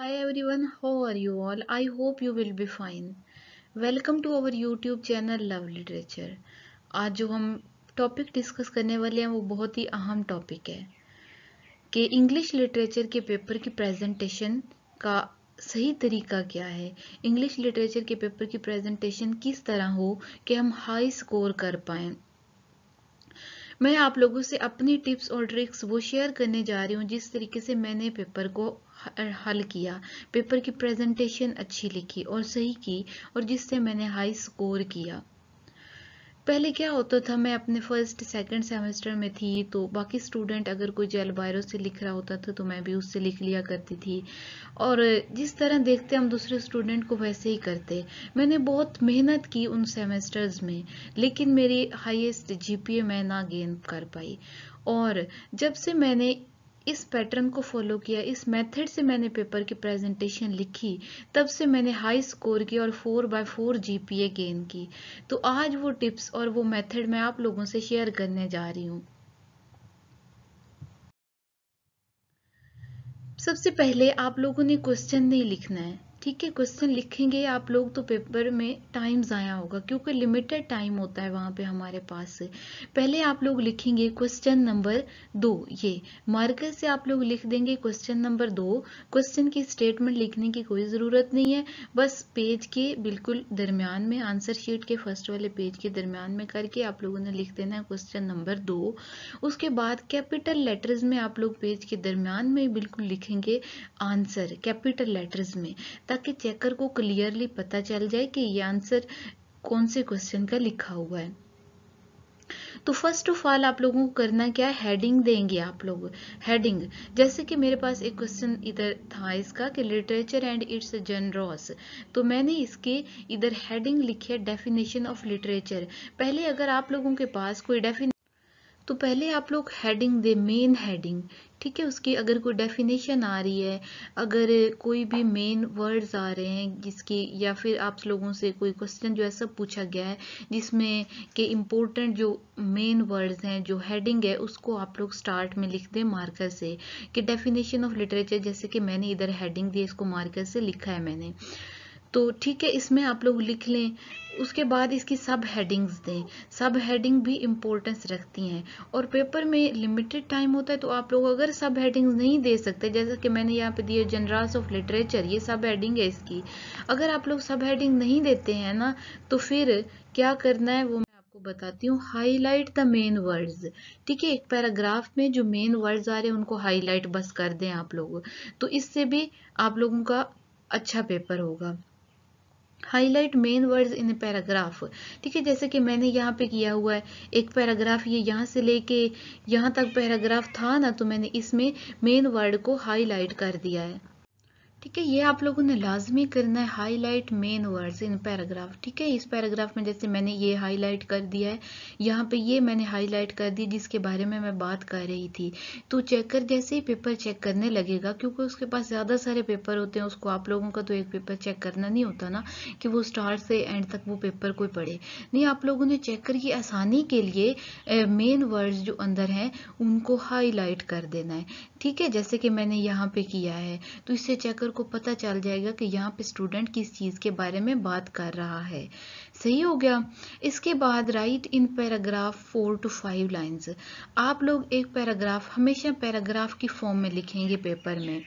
Hi everyone, how are you all? I hope you will be fine. Welcome to our YouTube channel Love Literature. आज जो हम topic discuss करने वाले हैं वो बहुत ही अहम टॉपिक है कि इंग्लिश लिटरेचर के पेपर की प्रेजेंटेशन का सही तरीका क्या है। इंग्लिश लिटरेचर के पेपर की प्रेजेंटेशन किस तरह हो कि हम हाई स्कोर कर पाएं। मैं आप लोगों से अपनी टिप्स और ट्रिक्स वो शेयर करने जा रही हूँ जिस तरीके से मैंने पेपर को हल किया, पेपर की प्रेजेंटेशन अच्छी लिखी और सही की और जिससे मैंने हाई स्कोर किया। पहले क्या होता था, मैं अपने फर्स्ट सेकंड सेमेस्टर में थी तो बाकी स्टूडेंट अगर कोई जेल बायरो से लिख रहा होता था तो मैं भी उससे लिख लिया करती थी और जिस तरह देखते हम दूसरे स्टूडेंट को वैसे ही करते। मैंने बहुत मेहनत की उन सेमेस्टर्स में, लेकिन मेरी हाईएस्ट जीपीए मैं ना गेन कर पाई। और जब से मैंने इस पैटर्न को फॉलो किया, इस मेथड से मैंने पेपर की प्रेजेंटेशन लिखी, तब से मैंने हाई स्कोर की और 4/4 जीपीए गेन की। तो आज वो टिप्स और वो मेथड मैं आप लोगों से शेयर करने जा रही हूँ। सबसे पहले आप लोगों ने क्वेश्चन नहीं लिखना है, ठीक है। क्वेश्चन लिखेंगे आप लोग तो पेपर में टाइम ज़ाया होगा क्योंकि लिमिटेड टाइम होता है वहाँ पे हमारे पास। पहले आप लोग लिखेंगे क्वेश्चन नंबर 2, ये मार्कर से आप लोग लिख देंगे क्वेश्चन नंबर 2। क्वेश्चन की स्टेटमेंट लिखने की कोई ज़रूरत नहीं है, बस पेज के बिल्कुल दरमियान में, आंसर शीट के फर्स्ट वाले पेज के दरमियान में करके आप लोगों ने लिख देना है क्वेश्चन नंबर 2। उसके बाद कैपिटल लेटर्स में आप लोग पेज के दरमियान में बिल्कुल लिखेंगे आंसर कैपिटल लेटर्स में, ताकि चेकर को क्लियरली पता चल जाए कि ये आंसर कौन से क्वेश्चन का लिखा हुआ है। तो फर्स्ट ऑफ ऑल आप लोगों को करना क्या है, हेडिंग देंगे आप लोग। हेडिंग जैसे कि मेरे पास एक क्वेश्चन इधर था इसका कि लिटरेचर एंड इट्स जनरस, तो मैंने इसके इधर हेडिंग लिखी है डेफिनेशन ऑफ लिटरेचर। पहले अगर आप लोगों के पास कोई तो पहले आप लोग हेडिंग दे, मेन हेडिंग, ठीक है। उसकी अगर कोई डेफिनेशन आ रही है, अगर कोई भी मेन वर्ड्स आ रहे हैं जिसकी, या फिर आप लोगों से कोई क्वेश्चन जो ऐसा पूछा गया है जिसमें के इम्पोर्टेंट जो मेन वर्ड्स हैं, जो हेडिंग है, उसको आप लोग स्टार्ट में लिख दें मार्कर से कि डेफिनेशन ऑफ लिटरेचर। जैसे कि मैंने इधर हेडिंग दी, इसको मार्कर से लिखा है मैंने, तो ठीक है, इसमें आप लोग लिख लें। उसके बाद इसकी सब हेडिंग्स दें, सब हेडिंग भी इम्पोर्टेंस रखती हैं और पेपर में लिमिटेड टाइम होता है। तो आप लोग अगर सब हेडिंग्स नहीं दे सकते, जैसा कि मैंने यहाँ पे दिए जनरल्स ऑफ लिटरेचर, ये सब हेडिंग है इसकी, अगर आप लोग सब हेडिंग नहीं देते हैं ना, तो फिर क्या करना है वो मैं आपको बताती हूँ। हाईलाइट द मेन वर्ड्स, ठीक है। एक पैराग्राफ में जो मेन वर्ड्स आ रहे हैं उनको हाईलाइट बस कर दें आप लोग, तो इससे भी आप लोगों का अच्छा पेपर होगा। Highlight main words in paragraph, ठीक है। जैसे कि मैंने यहाँ पे किया हुआ है, एक पैराग्राफ ये यहाँ से लेके यहाँ तक पैराग्राफ था ना, तो मैंने इसमें मेन वर्ड को हाईलाइट कर दिया है, ठीक है। ये आप लोगों ने लाजमी करना है, highlight main words in paragraph, ठीक है। इस पैराग्राफ में जैसे मैंने ये हाईलाइट कर दिया है, यहाँ पे ये मैंने हाईलाइट कर दी जिसके बारे में मैं बात कर रही थी। तो चेकर जैसे ही पेपर चेक करने लगेगा, क्योंकि उसके पास ज़्यादा सारे पेपर होते हैं, उसको आप लोगों का तो एक पेपर चेक करना नहीं होता ना कि वो स्टार्ट से एंड तक वो पेपर कोई पढ़े नहीं। आप लोगों ने चेकर की आसानी के लिए मेन वर्ड्स जो अंदर हैं उनको हाईलाइट कर देना है, ठीक है। जैसे कि मैंने यहाँ पे किया है, तो इससे चेकर को पता चल जाएगा कि यहाँ पे स्टूडेंट किस चीज़ के बारे में बात कर रहा है। सही हो गया। इसके बाद right in paragraph 4 to 5 lines. आप लोग एक पैराग्राफ हमेशा पैराग्राफ की फॉर्म में लिखेंगे पेपर में,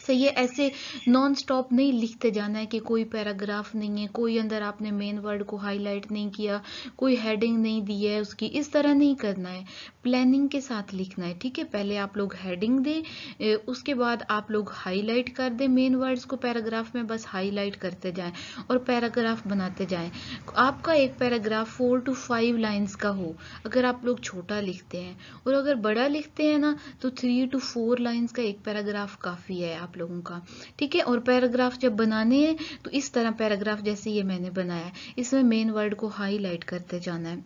सही है। ऐसे नॉन स्टॉप नहीं लिखते जाना है कि कोई पैराग्राफ नहीं है, कोई अंदर आपने मेन वर्ड को हाईलाइट नहीं किया, कोई हेडिंग नहीं दी है उसकी, इस तरह नहीं करना है। प्लानिंग के साथ लिखना है, ठीक है। पहले आप लोग हेडिंग दें, उसके बाद आप लोग हाईलाइट कर दें मेन वर्ड्स को पैराग्राफ में, बस हाईलाइट करते जाएं और पैराग्राफ बनाते जाएं। आपका एक पैराग्राफ 4 to 5 लाइन्स का हो अगर आप लोग छोटा लिखते हैं, और अगर बड़ा लिखते हैं ना तो 3 to 4 लाइन्स का एक पैराग्राफ काफ़ी है आप लोगों का, ठीक है। और पैराग्राफ जब बनाने हैं तो इस तरह पैराग्राफ जैसे ये मैंने बनाया, इसमें मेन वर्ड को हाईलाइट करते जाना है।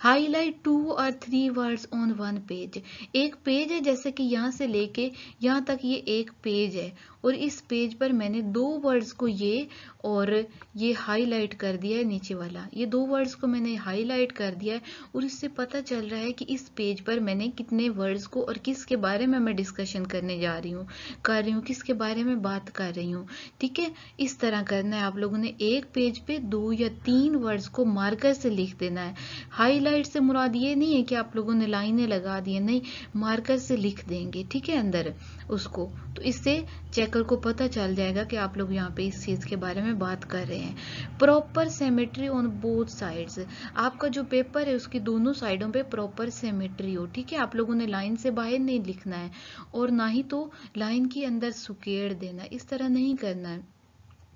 Highlight 2 or 3 words on one page. एक पेज है, जैसे कि यहाँ से लेके यहाँ तक ये एक पेज है, और इस पेज पर मैंने दो वर्ड्स को ये और ये हाईलाइट कर दिया है, नीचे वाला ये दो वर्ड्स को मैंने हाईलाइट कर दिया है और इससे पता चल रहा है कि इस पेज पर मैंने कितने वर्ड्स को और किसके बारे में मैं डिस्कशन करने जा रही हूँ, किसके बारे में बात कर रही हूँ। ठीक है, इस तरह करना है। आप लोगों ने एक पेज पे 2 या 3 वर्ड्स को मार्कर से लिख देना है। हाईलाइट से मुराद ये नहीं है कि आप लोगों ने लाइनें लगा दी है, नहीं, मार्कर से लिख देंगे। ठीक है, अंदर उसको, तो इससे चेकर को पता चल जाएगा कि आप लोग यहाँ पे इस चीज के बारे में बात कर रहे हैं। Proper symmetry on both sides, आपका जो पेपर है उसकी दोनों साइडों पे प्रॉपर सिमेट्री हो। ठीक है, आप लोगों ने लाइन से बाहर नहीं लिखना है और ना ही तो लाइन के अंदर सुकेड़ देना, इस तरह नहीं करना है।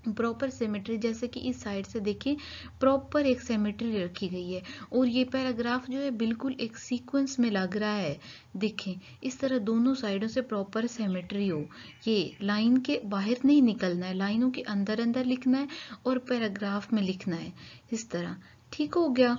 प्रॉपर सिमेट्री, जैसे कि इस साइड से देखिए प्रॉपर एक सिमेट्री रखी गई है और ये पैराग्राफ जो है बिल्कुल एक सीक्वेंस में लग रहा है। देखें, इस तरह दोनों साइडों से प्रॉपर सिमेट्री हो। ये लाइन के बाहर नहीं निकलना है, लाइनों के अंदर अंदर लिखना है और पैराग्राफ में लिखना है, इस तरह। ठीक हो गया।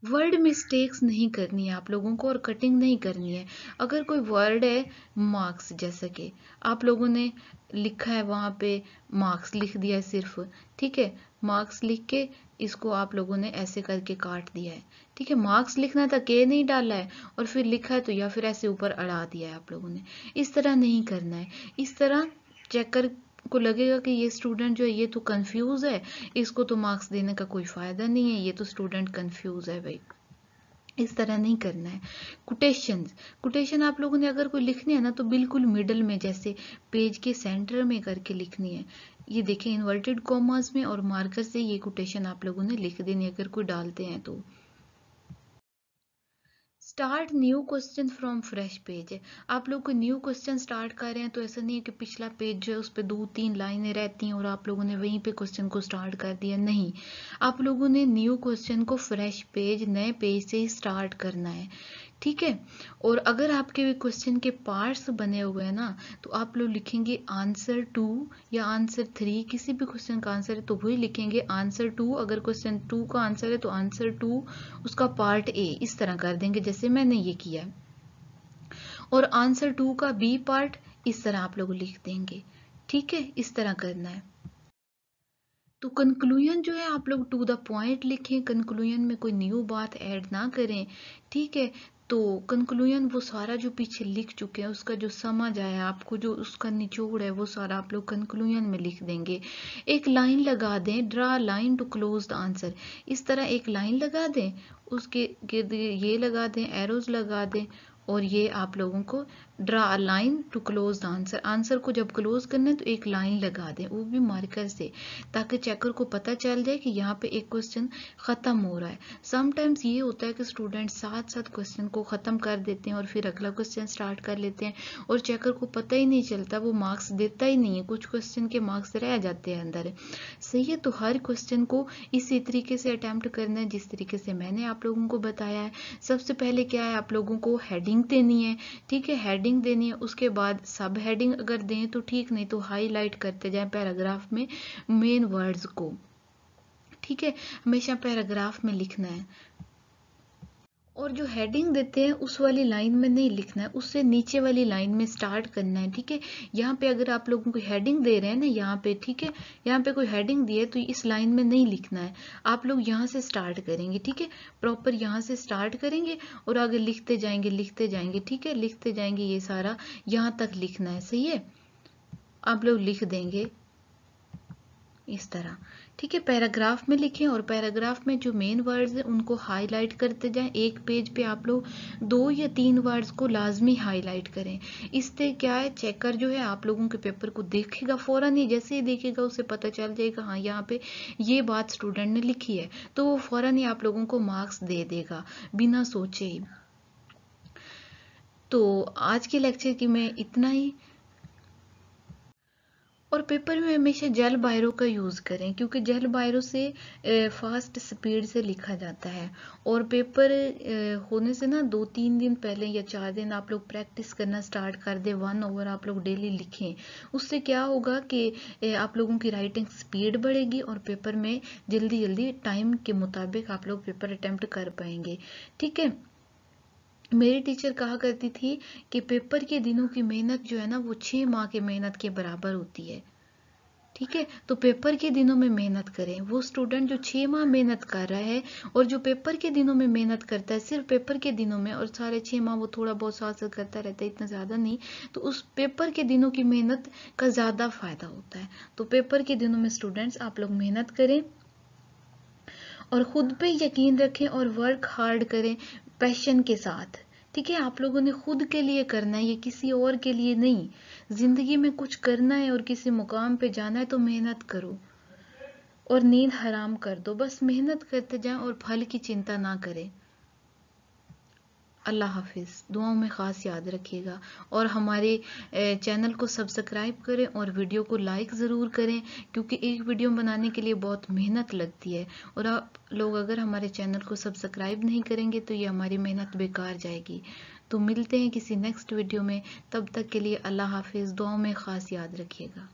वर्ड मिस्टेक्स नहीं करनी है आप लोगों को और कटिंग नहीं करनी है। अगर कोई वर्ड है मार्क्स, जैसे कि आप लोगों ने लिखा है वहां पे मार्क्स लिख दिया है सिर्फ, ठीक है, मार्क्स लिख के इसको आप लोगों ने ऐसे करके काट दिया है। ठीक है, मार्क्स लिखना था, के नहीं डाला है और फिर लिखा है तो या फिर ऐसे ऊपर अड़ा दिया है आप लोगों ने। इस तरह नहीं करना है। इस तरह चेकर को लगेगा कि ये स्टूडेंट जो है ये तो कंफ्यूज है, इसको तो मार्क्स देने का कोई फायदा नहीं है, ये तो स्टूडेंट कंफ्यूज है भाई। इस तरह नहीं करना है। कोटेशन आप लोगों ने अगर कोई लिखनी है ना तो बिल्कुल मिडल में, जैसे पेज के सेंटर में करके लिखनी है। ये देखें इन्वर्टेड कॉमास में और मार्कर से ये कोटेशन आप लोगों ने लिख देनी है अगर कोई डालते हैं तो। Start new question from fresh page, आप लोग कोई न्यू क्वेश्चन स्टार्ट कर रहे हैं तो ऐसा नहीं है कि पिछला पेज जो है उस पर 2-3 लाइनें रहती हैं और आप लोगों ने वहीं पे क्वेश्चन को स्टार्ट कर दिया। नहीं, आप लोगों ने न्यू क्वेश्चन को फ्रेश पेज, नए पेज से ही स्टार्ट करना है। ठीक है, और अगर आपके क्वेश्चन के पार्ट्स बने हुए हैं ना तो आप लोग लिखेंगे आंसर 2 या आंसर 3, किसी भी क्वेश्चन का आंसर है तो वही लिखेंगे आंसर 2। अगर क्वेश्चन 2 का आंसर है तो आंसर 2 उसका पार्ट ए, इस तरह कर देंगे जैसे मैंने ये किया है। और आंसर 2 का बी पार्ट इस तरह आप लोग लिख देंगे। ठीक है, इस तरह करना है। तो कंक्लूजन जो है आप लोग टू द पॉइंट लिखें, कंक्लूजन में कोई न्यू बात ऐड ना करें। ठीक है, तो कंक्लूजन वो सारा जो पीछे लिख चुके हैं उसका जो समझ आया आपको, जो उसका निचोड़ है वो सारा आप लोग कंक्लूजन में लिख देंगे। एक लाइन लगा दें, draw line to close the answer, इस तरह एक लाइन लगा दें, उसके गिर्द ये लगा दें, एरोज लगा दें और ये आप लोगों को draw a line to close the answer, answer को जब क्लोज करना है तो एक लाइन लगा दें, वो भी मार्कर से, ताकि चेकर को पता चल जाए कि यहाँ पे एक क्वेश्चन खत्म हो रहा है। समटाइम्स ये होता है कि स्टूडेंट साथ साथ क्वेश्चन को खत्म कर देते हैं और फिर अगला क्वेश्चन स्टार्ट कर लेते हैं और चेकर को पता ही नहीं चलता, वो मार्क्स देता ही नहीं है, कुछ क्वेश्चन के मार्क्स रह जाते हैं अंदर। सही है, तो हर क्वेश्चन को इसी तरीके से अटेम्प्ट करना है जिस तरीके से मैंने आप लोगों को बताया है। सबसे पहले क्या है, आप लोगों को हेडिंग देनी है। ठीक है, हेडिंग देनी है, उसके बाद सब हेडिंग अगर दें तो ठीक, नहीं तो हाईलाइट करते जाएं पैराग्राफ में मेन वर्ड्स को। ठीक है, हमेशा पैराग्राफ में लिखना है और जो हेडिंग देते हैं उस वाली लाइन में नहीं लिखना है, उससे नीचे वाली लाइन में स्टार्ट करना है। ठीक है, यहाँ पे अगर आप लोगों को हेडिंग दे रहे हैं ना यहाँ पे, ठीक है, यहाँ पे कोई हेडिंग दी है तो इस लाइन में नहीं लिखना है, आप लोग यहाँ से स्टार्ट करेंगे। ठीक है, प्रॉपर यहाँ से स्टार्ट करेंगे और आगे लिखते जाएंगे लिखते जाएंगे। ठीक है, लिखते जाएंगे, ये सारा यहाँ तक लिखना है। सही है, आप लोग लिख देंगे इस तरह। ठीक है, पैराग्राफ में लिखें और पैराग्राफ में जो मेन वर्ड्स हैं उनको हाईलाइट करते जाएं। एक पेज पे आप लोग 2 या 3 वर्ड्स को लाजमी हाईलाइट करें। इससे क्या है, चेकर जो है आप लोगों के पेपर को देखेगा फौरन ही, जैसे ही देखेगा उसे पता चल जाएगा हाँ यहाँ पे ये बात स्टूडेंट ने लिखी है, तो वो फौरन ही आप लोगों को मार्क्स दे देगा बिना सोचे ही। तो आज के लेक्चर की मैं इतना ही। और पेपर में हमेशा जेल बायरो का यूज़ करें क्योंकि जेल बायरो से फास्ट स्पीड से लिखा जाता है। और पेपर होने से ना 2-3 दिन पहले या 4 दिन आप लोग प्रैक्टिस करना स्टार्ट कर दें, 1 आवर आप लोग डेली लिखें। उससे क्या होगा कि आप लोगों की राइटिंग स्पीड बढ़ेगी और पेपर में जल्दी जल्दी टाइम के मुताबिक आप लोग पेपर अटेम्प्ट कर पाएंगे। ठीक है, मेरी टीचर कहा करती थी कि पेपर के दिनों की मेहनत जो है ना वो 6 माह की मेहनत के बराबर होती है। ठीक है, तो पेपर के दिनों में मेहनत करें। वो स्टूडेंट जो 6 माह मेहनत कर रहा है और जो पेपर के दिनों में मेहनत करता है, सिर्फ पेपर के दिनों में, और सारे 6 माह वो थोड़ा बहुत साथ साथ करता रहता है, इतना ज़्यादा नहीं, तो उस पेपर के दिनों की मेहनत का ज़्यादा फायदा होता है। तो पेपर के दिनों में स्टूडेंट्स आप लोग मेहनत करें और खुद पे यकीन रखें और वर्क हार्ड करें पैशन के साथ। ठीक है, आप लोगों ने खुद के लिए करना है, ये किसी और के लिए नहीं। जिंदगी में कुछ करना है और किसी मुकाम पे जाना है तो मेहनत करो और नींद हराम कर दो। बस मेहनत करते जाएं और फल की चिंता ना करें। अल्लाह हाफिज़। दुआओं में ख़ास याद रखिएगा और हमारे चैनल को सब्सक्राइब करें और वीडियो को लाइक ज़रूर करें, क्योंकि एक वीडियो बनाने के लिए बहुत मेहनत लगती है और आप लोग अगर हमारे चैनल को सब्सक्राइब नहीं करेंगे तो ये हमारी मेहनत बेकार जाएगी। तो मिलते हैं किसी नेक्स्ट वीडियो में, तब तक के लिए अल्लाह हाफिज़। दुआओं में ख़ास याद रखिएगा।